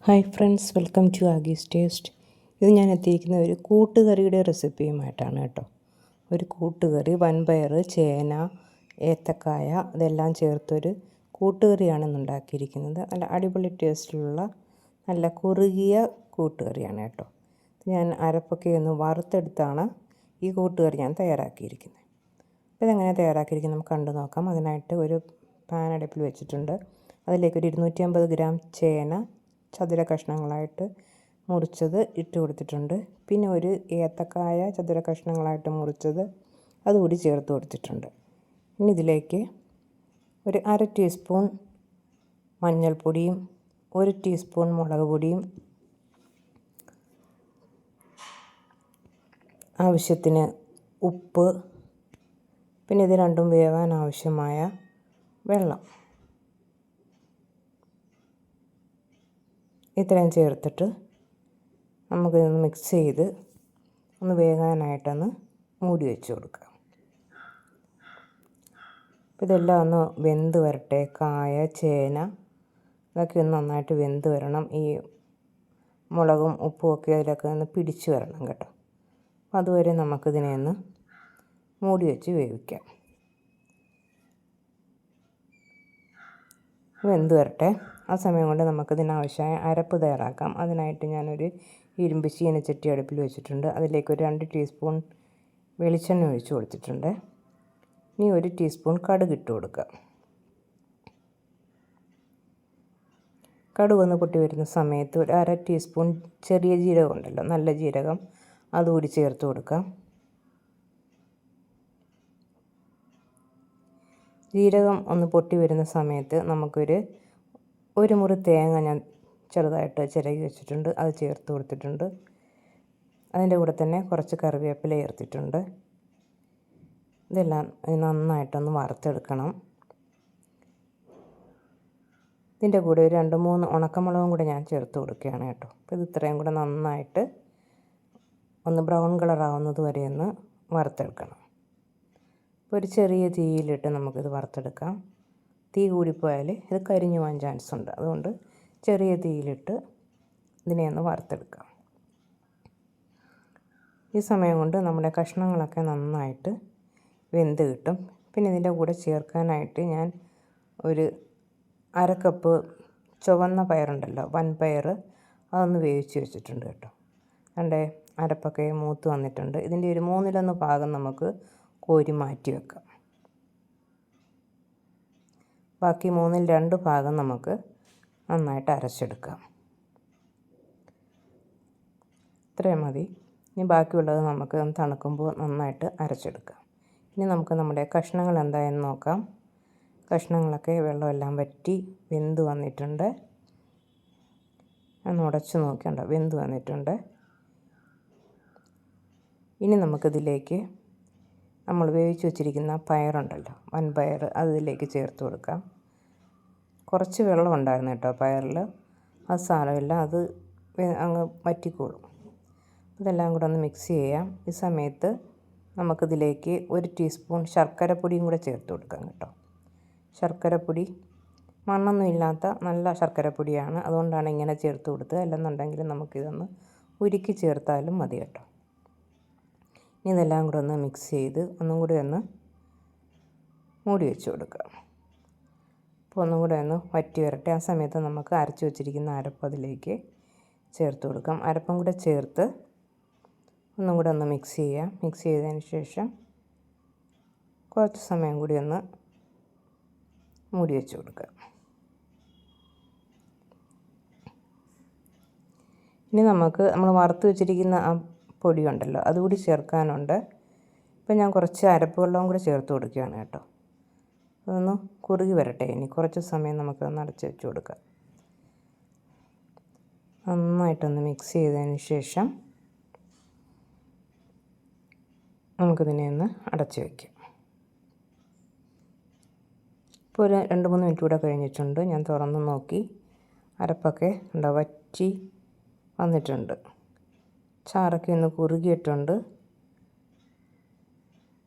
Hi friends, welcome to Aagees taste. ഇത് ഞാൻ എത്തിയിരിക്കുന്ന ഒരു കൂട്ടുകറിയുടെ റെസിപ്പിയുമായിട്ടാണ് കേട്ടോ. ഒരു കൂട്ടുകറി, വൻപയർ, ചേന, ഏത്തക്കായ ഇതെല്ലാം ചേർത്തൊരു കൂട്ടുകറിയാണ് ഇന്ന് ഉണ്ടാക്കിയിരിക്കുന്നത്. നല്ല അടിപൊളി ടേസ്റ്റിലുള്ള നല്ല കുറുകിയ കൂട്ടുകറിയാണ് കേട്ടോ. ഞാൻ അരപ്പൊക്കെ ഒന്ന് വറുത്തെടുത്താണ് ഈ കൂട്ടുകറി ഞാൻ തയ്യാറാക്കിയിരിക്കുന്നത്. അപ്പോൾ ഇതെങ്ങനെ തയ്യാറാക്കിയിരിക്കുന്നത് നമുക്ക് കണ്ടു നോക്കാം. അതിനായിട്ട് ഒരു പാൻ അടുപ്പിൽ വെച്ചിട്ടുണ്ട്. അതിലേക്കൊരു 250 ഗ്രാം ചേന ചതുര കഷ്ണങ്ങളായിട്ട് മുറിച്ചത് ഇട്ട് കൊടുത്തിട്ടുണ്ട്. പിന്നെ ഒരു ഏത്തക്കായ ചതുര കഷ്ണങ്ങളായിട്ട് മുറിച്ചത് അതുകൂടി ചേർത്ത് കൊടുത്തിട്ടുണ്ട്. ഇനി ഇതിലേക്ക് ഒരു 1/2 ടീസ്പൂൺ മഞ്ഞൾപ്പൊടിയും 1 ടീസ്പൂൺ മുളക് പൊടിയും ആവശ്യത്തിന് ഉപ്പ്, പിന്നെ ഇത് രണ്ടും വേവാൻ ആവശ്യമായ വെള്ളം ഇത്രയും ചേർത്തിട്ട് നമുക്കിതൊന്ന് മിക്സ് ചെയ്ത് ഒന്ന് വേകാനായിട്ടൊന്ന് മൂടി വെച്ച് കൊടുക്കാം. ഇതെല്ലാം ഒന്ന് വെന്ത് വരട്ടെ. കായ, ചേന ഇതൊക്കെ ഒന്ന് നന്നായിട്ട് വെന്ത് വരണം. ഈ മുളകും ഉപ്പും ഒക്കെ അതിലൊക്കെ ഒന്ന് പിടിച്ച് വരണം കേട്ടോ. അപ്പോൾ അതുവരെ നമുക്കിതിനെ ഒന്ന് മൂടി വെച്ച് വേവിക്കാം. വെന്ത് വരട്ടെ. ആ സമയം കൊണ്ട് നമുക്കിതിനാവശ്യമായ അരപ്പ് തയ്യാറാക്കാം. അതിനായിട്ട് ഞാനൊരു ഇരുമ്പ് ചീനച്ചട്ടി അടുപ്പിൽ വെച്ചിട്ടുണ്ട്. അതിലേക്ക് ഒരു 2 ടീസ്പൂൺ വെളിച്ചെണ്ണ ഒഴിച്ച് കൊടുത്തിട്ടുണ്ട്. ഇനി 1 ടീസ്പൂൺ കടുക് ഇട്ട് കൊടുക്കുക. കടുക് ഒന്ന് പൊട്ടി വരുന്ന സമയത്ത് ഒരു 1/2 ടീസ്പൂൺ ചെറിയ ജീരകം ഉണ്ടല്ലോ, നല്ല ജീരകം, അതുകൂടി ചേർത്ത് കൊടുക്കാം. ജീരകം ഒന്ന് പൊട്ടി വരുന്ന സമയത്ത് ഒരു മുറി തേങ്ങ ഞാൻ ചെറുതായിട്ട് ചിരകി വെച്ചിട്ടുണ്ട്, അത് ചേർത്ത് കൊടുത്തിട്ടുണ്ട്. അതിൻ്റെ കൂടെ തന്നെ കുറച്ച് കറിവേപ്പില ചേർത്തിട്ടുണ്ട്. ഇതെല്ലാം നന്നായിട്ടൊന്ന് വറുത്തെടുക്കണം. ഇതിൻ്റെ കൂടെ ഒരു 2-3 ഉണക്കമുളകും കൂടെ ഞാൻ ചേർത്ത് കൊടുക്കുകയാണ് കേട്ടോ. അപ്പോൾ ഇത് ഇത്രയും കൂടെ നന്നായിട്ട് ഒന്ന് ബ്രൗൺ കളറാവുന്നത് വരെ ഒന്ന് വറുത്തെടുക്കണം. അപ്പോൾ ഒരു ചെറിയ തീയിലിട്ട് നമുക്കിത് വറുത്തെടുക്കാം. തീ കൂടിപ്പോയാൽ ഇത് കരിഞ്ഞു പോകാൻ ചാൻസ് ഉണ്ട്. അതുകൊണ്ട് ചെറിയ തീയിലിട്ട് ഇതിനെ ഒന്ന് വറുത്തെടുക്കാം. ഈ സമയം കൊണ്ട് നമ്മുടെ കഷ്ണങ്ങളൊക്കെ നന്നായിട്ട് വെന്ത് കിട്ടും. പിന്നെ ഇതിൻ്റെ കൂടെ ചേർക്കാനായിട്ട് ഞാൻ ഒരു 1/2 കപ്പ് ചുവന്ന പയറുണ്ടല്ലോ, വൻപയർ, അതൊന്ന് വേവിച്ച് വെച്ചിട്ടുണ്ട് കേട്ടോ. അതിൻ്റെ അരപ്പൊക്കെ മൂത്ത് വന്നിട്ടുണ്ട്. ഇതിൻ്റെ ഒരു 1/3 ഭാഗം നമുക്ക് കോരി മാറ്റി വെക്കാം. ബാക്കി 2/3 ഭാഗം നമുക്ക് നന്നായിട്ട് അരച്ചെടുക്കാം. ഇത്രയും മതി. ഇനി ബാക്കിയുള്ളത് നമുക്ക് തണുക്കുമ്പോൾ നന്നായിട്ട് അരച്ചെടുക്കാം. ഇനി നമുക്ക് നമ്മുടെ കഷ്ണങ്ങൾ എന്തായെന്ന് നോക്കാം. കഷ്ണങ്ങളൊക്കെ വെള്ളമെല്ലാം വറ്റി വെന്ത് വന്നിട്ടുണ്ട്. ഒന്ന് ഉടച്ച് നോക്കിയുണ്ടോ, വെന്ത് വന്നിട്ടുണ്ട്. ഇനി നമുക്കിതിലേക്ക് നമ്മൾ വേവിച്ച് വെച്ചിരിക്കുന്ന പയറുണ്ടല്ലോ, വൻപയർ, അതിലേക്ക് ചേർത്ത് കൊടുക്കാം. കുറച്ച് വെള്ളം ഉണ്ടായിരുന്നു കേട്ടോ പയറിൽ, അത് സാരമില്ല, അത് അങ്ങ് വറ്റിക്കോളും. ഇതെല്ലാം കൂടെ ഒന്ന് മിക്സ് ചെയ്യാം. ഈ സമയത്ത് നമുക്കിതിലേക്ക് 1 ടീസ്പൂൺ ശർക്കരപ്പൊടിയും കൂടെ ചേർത്ത് കൊടുക്കാം കേട്ടോ. ശർക്കരപ്പൊടി മണ്ണൊന്നും ഇല്ലാത്ത നല്ല ശർക്കരപ്പൊടിയാണ്, അതുകൊണ്ടാണ് ഇങ്ങനെ ചേർത്ത് കൊടുത്തത്. അല്ലെന്നുണ്ടെങ്കിൽ നമുക്കിതൊന്ന് ഉരുക്കി ചേർത്താലും മതി കേട്ടോ. ഇനി ഇതെല്ലാം കൂടെ ഒന്ന് മിക്സ് ചെയ്ത് ഒന്നും കൂടി ഒന്ന് മൂടി വെച്ച് കൊടുക്കാം. അപ്പോൾ ഒന്നും കൂടെ ഒന്ന് വറ്റി വരട്ടെ. ആ സമയത്ത് നമുക്ക് അരച്ച് വെച്ചിരിക്കുന്ന അരപ്പ് അതിലേക്ക് ചേർത്ത് കൊടുക്കാം. അരപ്പും കൂടെ ചേർത്ത് ഒന്നും കൂടെ ഒന്ന് മിക്സ് ചെയ്യാം. മിക്സ് ചെയ്തതിന് ശേഷം കുറച്ച് സമയം കൂടി ഒന്ന് മൂടി വെച്ച് കൊടുക്കാം. ഇനി നമ്മൾ വറുത്ത് വെച്ചിരിക്കുന്ന ആ പൊടിയുണ്ടല്ലോ, അതുകൂടി ചേർക്കാനുണ്ട്. ഇപ്പം ഞാൻ കുറച്ച് അരപ്പ് വെള്ളവും കൂടി ചേർത്ത് കൊടുക്കുകയാണ് കേട്ടോ. അതൊന്ന് കുറുകി വരട്ടെ. ഇനി കുറച്ച് സമയം നമുക്കൊന്ന് അടച്ച് വെച്ച് കൊടുക്കാം. നന്നായിട്ടൊന്ന് മിക്സ് ചെയ്തതിന് ശേഷം നമുക്കിതിനെ ഒന്ന് അടച്ച് വയ്ക്കാം. ഇപ്പോൾ ഒരു 2-3 മിനിറ്റ് കൂടെ കഴിഞ്ഞിട്ടുണ്ട്. ഞാൻ തുറന്ന് നോക്കി, അരപ്പൊക്കെ വറ്റി വന്നിട്ടുണ്ട്. ചാറൊക്കെ ഒന്ന് കുറുകിയിട്ടുണ്ട്.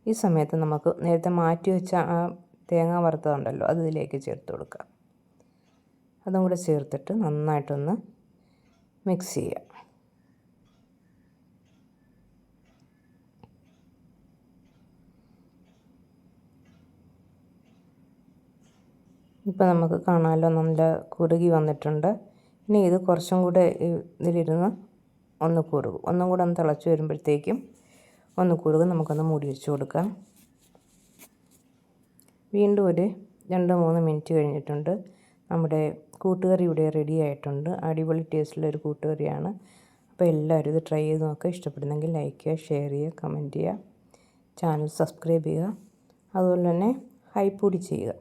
ഈ സമയത്ത് നമുക്ക് നേരത്തെ മാറ്റി വെച്ച ആ തേങ്ങ വറുത്തതുണ്ടല്ലോ, അത് ഇതിലേക്ക് ചേർത്ത് കൊടുക്കാം. അതും കൂടെ ചേർത്തിട്ട് നന്നായിട്ടൊന്ന് മിക്സ് ചെയ്യുക. ഇപ്പോൾ നമുക്ക് കാണാമല്ലോ നല്ല കുറുകി വന്നിട്ടുണ്ട്. ഇനി ഇത് കുറച്ചും കൂടെ ഇതിലിരുന്ന് ഒന്നും കൂടെ ഒന്ന് തിളച്ച് വരുമ്പോഴത്തേക്കും കുറുകും. നമുക്കൊന്ന് മൂടി വെച്ച് കൊടുക്കാം. വീണ്ടും ഒരു 2-3 മിനിറ്റ് കഴിഞ്ഞിട്ടുണ്ട്. നമ്മുടെ കൂട്ടുകറി ഇവിടെ റെഡി ആയിട്ടുണ്ട്. അടിപൊളി ടേസ്റ്റിലൊരു കൂട്ടുകറിയാണ്. അപ്പോൾ എല്ലാവരും ഇത് ട്രൈ ചെയ്ത് നോക്കുക. ഇഷ്ടപ്പെടുന്നെങ്കിൽ ലൈക്ക് ചെയ്യുക, ഷെയർ ചെയ്യുക, കമൻറ്റ് ചെയ്യുക, ചാനൽ സബ്സ്ക്രൈബ് ചെയ്യുക. അതുപോലെ തന്നെ ഹൈപ്പ് കൂടി ചെയ്യുക.